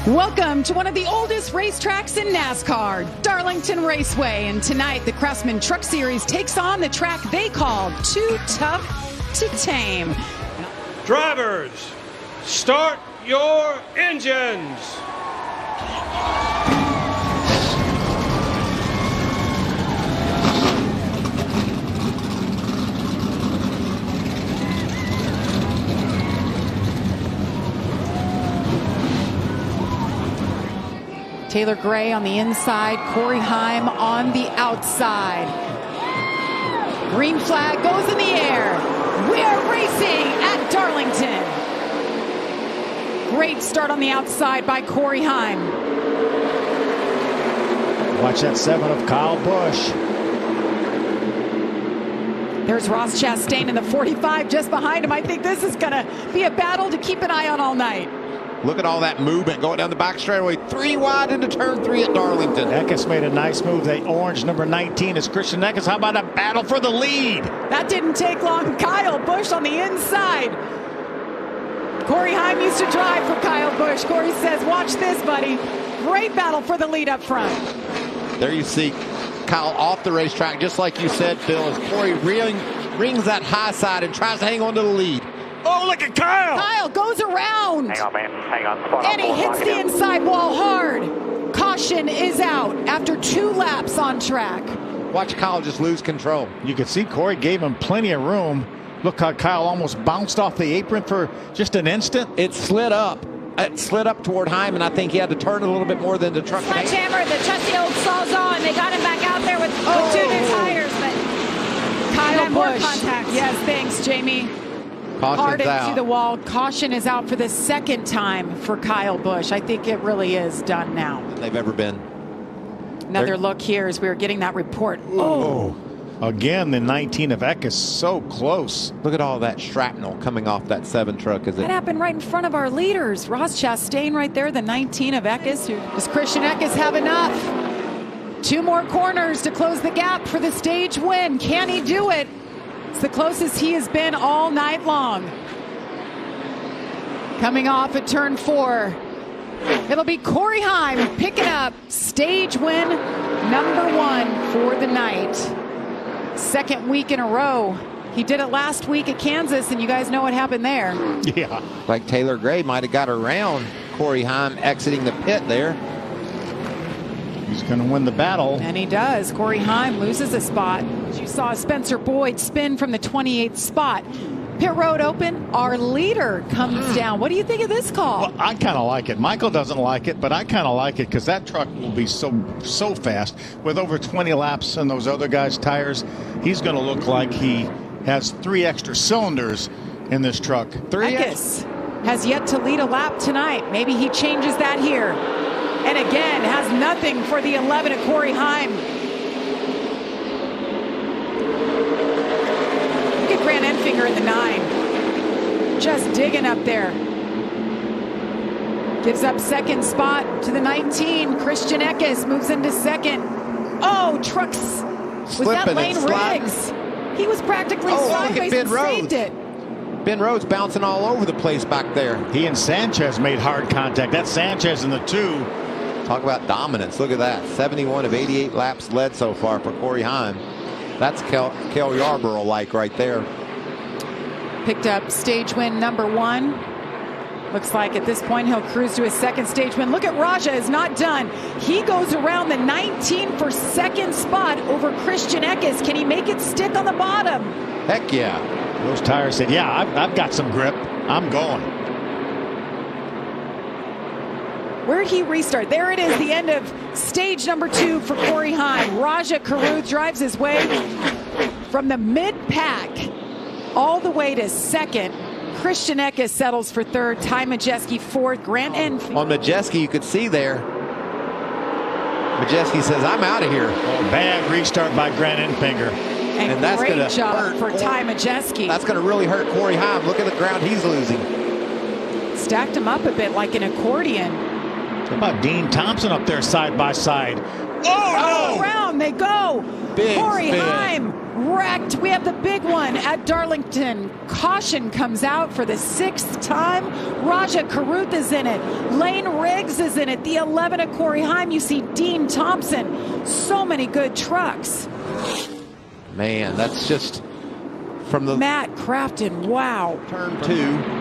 Welcome to one of the oldest racetracks in NASCAR, Darlington Raceway. And tonight, the Craftsman Truck Series takes on the track they call Too Tough to Tame. Drivers, start your engines. Taylor Gray on the inside, Corey Heim on the outside. Green flag goes in the air. We are racing at Darlington. Great start on the outside by Corey Heim. Watch that 7 of Kyle Busch. There's Ross Chastain in the 45 just behind him. I think this is going to be a battle to keep an eye on all night. Look at all that movement going down the back straightaway. 3 wide into turn 3 at Darlington. Eckes made a nice move. The orange number 19 is Christian Eckes. How about a battle for the lead? That didn't take long. Kyle Busch on the inside. Corey Heim used to drive for Kyle Busch. Corey says, watch this, buddy. Great battle for the lead up front. There you see Kyle off the racetrack, just like you said, Phil, as Corey rings that high side and tries to hang on to the lead. Oh, look at Kyle! Kyle goes around. Hang on, man. Hang on. Spot And he on, hits the inside wall hard. Caution is out after 2 laps on track. Watch Kyle just lose control. You can see Corey gave him plenty of room. Look how Kyle almost bounced off the apron for just an instant. It slid up. It slid up toward Heim, and I think he had to turn a little bit more than the truck. Sledgehammer, the trusty old Sawzall. They got him back out there with 2 new tires, but Kyle more Busch. contact. Yes, thanks, Jamie. Caution's Hard into out. the wall. Caution is out for the second time for Kyle Busch. I think it really is done now. They've ever been. Another look here as we were getting that report. Oh. Again, the 19 of Eckes so close. Look at all that shrapnel coming off that 7 truck. As it That happened right in front of our leaders. Ross Chastain right there, the 19 of Eckes. Does Christian Eckes have enough? 2 more corners to close the gap for the stage win. Can he do it? It's the closest he has been all night long. Coming off at turn 4. It'll be Corey Heim picking up stage win number 1 for the night. Second week in a row. He did it last week at Kansas, and you guys know what happened there. Yeah. like Taylor Gray might have got around Corey Heim exiting the pit there. He's going to win the battle. And he does. Corey Heim loses a spot. You saw Spencer Boyd spin from the 28th spot. Pit road open. Our leader comes down. What do you think of this call? Well, I kind of like it. Michael doesn't like it, but I kind of like it because that truck will be so fast. With over 20 laps on those other guys' tires, he's going to look like he has 3 extra cylinders in this truck. Eckes has yet to lead a lap tonight. Maybe he changes that here. And again, has nothing for the 11 of Corey Heim. Look at Grant Enfinger in the 9. Just digging up there. Gives up second spot to the 19. Christian Eckes moves into second. Oh, trucks. Was that Lane Riggs? He was practically sideways and saved it. Ben Rhodes bouncing all over the place back there. He and Sanchez made hard contact. That's Sanchez in the 2. Talk about dominance. Look at that. 71 of 88 laps led so far for Corey Heim. That's Kel Yarborough-like right there. Picked up stage win number 1. Looks like at this point he'll cruise to his second stage win. Look at Raja is not done. He goes around the 19 for second spot over Christian Eckes. Can he make it stick on the bottom? Heck yeah. Those tires said, yeah, I've got some grip. I'm going. Where'd he restart? There it is, the end of stage number 2 for Corey Heim. Raja Caruth drives his way from the mid-pack all the way to second. Christian Eckes settles for third. Ty Majeski fourth. Grant Enfinger. On Majeski, you could see there. Majeski says, I'm out of here. Bad restart by Grant Enfinger. And that's great gonna job hurt for Ty Majeski. That's going to really hurt Corey Heim. Look at the ground he's losing. Stacked him up a bit like an accordion. How about Dean Thompson up there side by side? Oh, no! Around they go. Big Corey spin. Heim wrecked. We have the big one at Darlington. Caution comes out for the 6th time. Raja Caruth is in it. Lane Riggs is in it. The 11 of Corey Heim. You see Dean Thompson. So many good trucks. Man, that's just from the Matt Crafton. Wow. turn 2.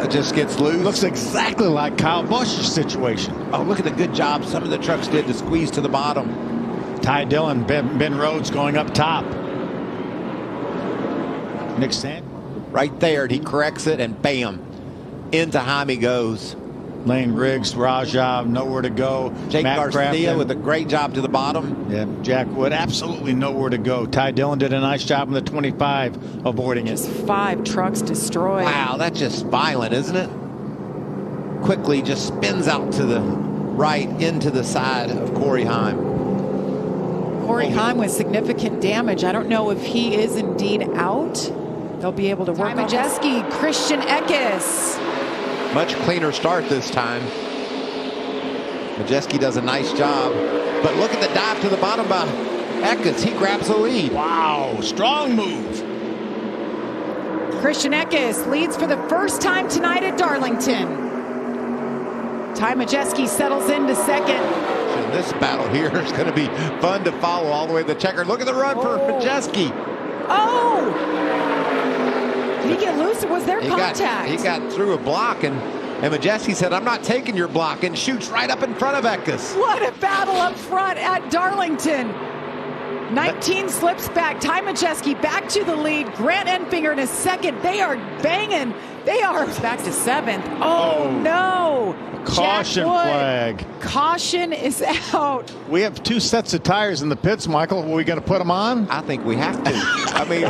It just gets loose. Looks exactly like Kyle Busch's situation. Oh, look at the good job some of the trucks did to squeeze to the bottom. Ty Dillon, Ben Rhodes going up top. Nick Sanchez. Right there, and he corrects it, and bam, into Heim he goes. Lane Riggs, Raja, nowhere to go. Jake Matt Garcia Crafton. with a great job to the bottom. Yeah, Jack Wood, absolutely nowhere to go. Ty Dillon did a nice job in the 25, avoiding it. Just 5 trucks destroyed. Wow, that's just violent, isn't it? Quickly just spins out to the right into the side of Corey Heim. Corey Heim with significant damage. I don't know if he is indeed out. They'll be able to work. Majeski, Christian Eckes. Much cleaner start this time. Majeski does a nice job. But look at the dive to the bottom by Eckes. He grabs the lead. Wow, strong move. Christian Eckes leads for the first time tonight at Darlington. Ty Majeski settles into second. And this battle here is going to be fun to follow all the way to the checker. Look at the run for Majeski. Oh! Did he get loose or was there He contact? he got through a block, and Majeski said, I'm not taking your block, and shoots right up in front of Eckes. What a battle up front at Darlington. 19 slips back. Ty Majeski back to the lead. Grant Enfinger in a second. They are banging. They are back to 7th. Oh, no. Caution flag. Caution is out. We have 2 sets of tires in the pits, Michael. Are we going to put them on? I think we have to. I mean,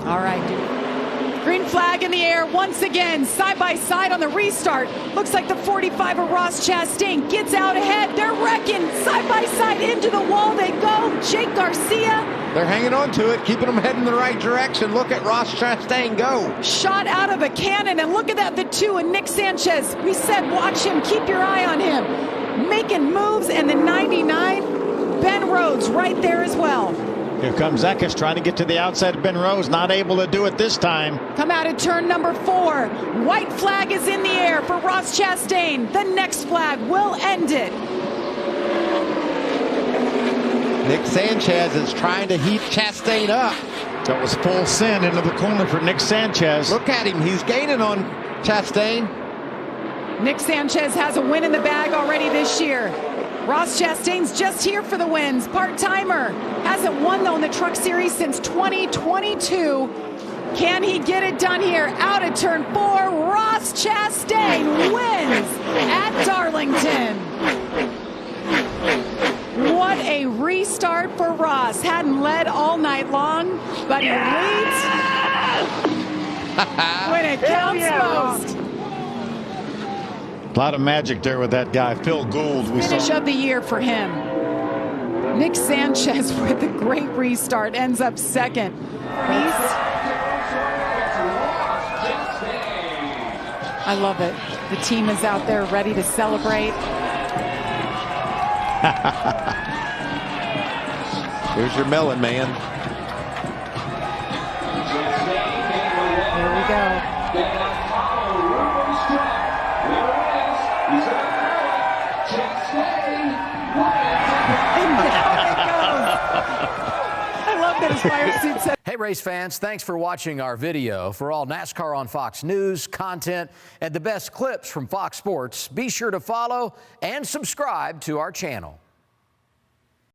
all right. Green flag in the air once again. Side by side on the restart. Looks like the 45 of Ross Chastain gets out ahead. They're wrecking. Side by side into the wall they go. Jake Garcia. they're hanging on to it, keeping them heading in the right direction. Look at Ross Chastain go. Shot out of a cannon, and look at that, the 2 and Nick Sanchez. We said watch him, keep your eye on him. Making moves, and the 99, Ben Rhodes right there as well. Here comes Eckes trying to get to the outside of Ben Rhodes, not able to do it this time. Come out of turn number 4. White flag is in the air for Ross Chastain. The next flag will end it. Nick Sanchez is trying to heat Chastain up. That was full send into the corner for Nick Sanchez. Look at him. He's gaining on Chastain. Nick Sanchez has a win in the bag already this year. Ross Chastain's just here for the wins. Part-timer. Hasn't won, though, in the Truck Series since 2022. Can he get it done here? Out of turn 4, Ross Chastain wins at Darlington. What a restart for Ross. Hadn't led all night long, but he leads when it counts most. A lot of magic there with that guy, Phil Gould. Finish of the year for him. Nick Sanchez with a great restart ends up second. I love it. The team is out there ready to celebrate. Here's your melon man. Here we go. I love that his fire suit said. Hey, race fans, thanks for watching our video. For all NASCAR on Fox News, content, and the best clips from Fox Sports, be sure to follow and subscribe to our channel.